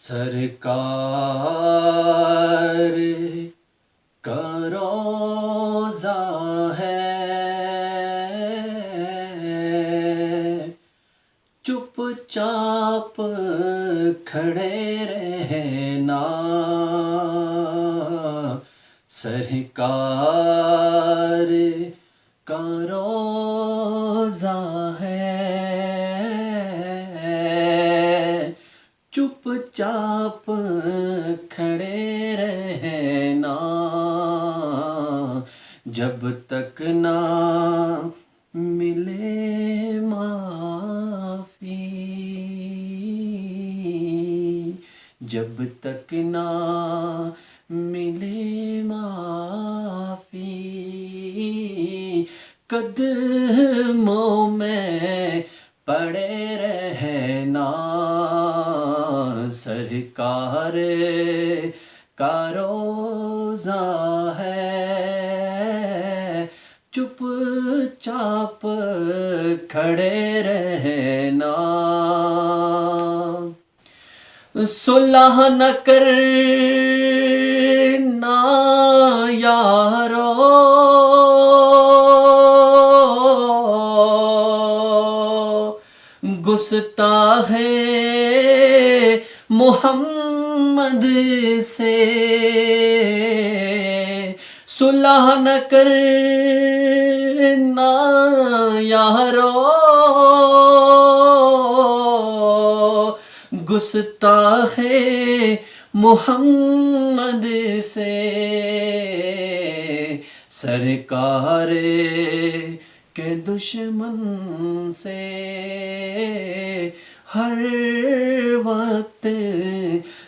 सरकार का रोज़ा है, चुपचाप खड़े रहना। सरकार का रोज़ा है, चुपचाप खड़े रहना। जब तक ना मिले माफ़ी, जब तक ना मिले माफ़ी, कदमों में पड़े रहना। सरकार का रोज़ा है, चुपचाप खड़े रहना। सुलह न करना यारो, गुस्ताखे मोहम्मद से। सुलह न करना यारो, गुस्ताखे मोहम्मद से। सरकार के दुश्मन से हर वक्त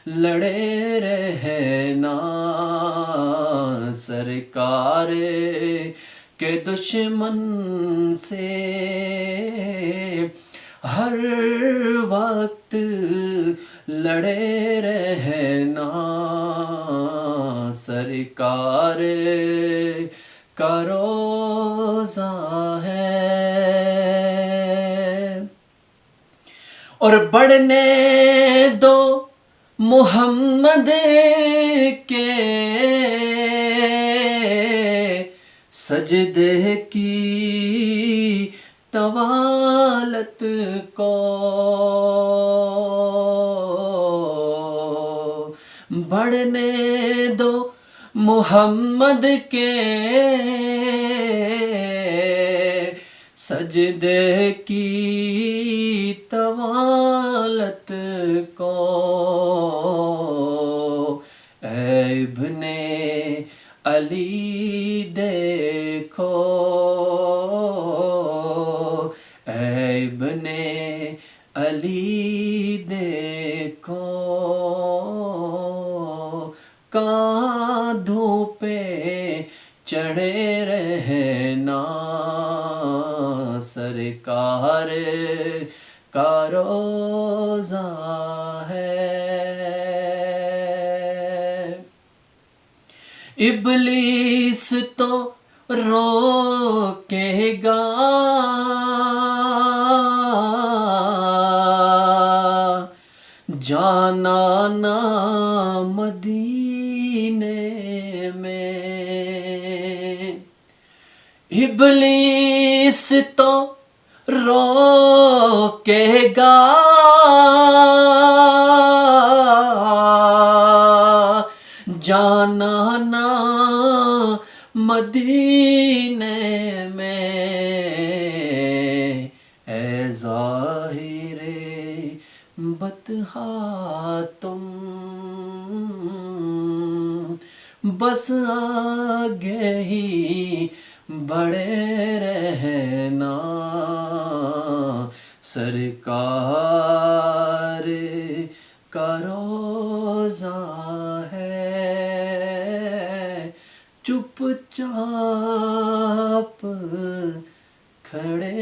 लड़े रहना। सरकार के दुश्मन से हर वक्त लड़े रहना। सरकार का रोज़ा है, और बढ़ने दो मोहम्मद के सजदे की तवालत को। बढ़ने दो मोहम्मद के सजदे की तवालत को। ऐ इब्ने अली देखो, ऐ इब्ने अली देखो, कांधों पे चढ़े रहना। सरकार का रोज़ा है, इब्लीस तो रोकेगा, जाना ना मदीने में। इब्लीस तो रोकेगा, जाना ना मदीने में। ऐ ज़ाहिरे बतहा तुम बस आगे ही बढ़े रहना। सरकार का रोज़ा है, चुपचाप खड़े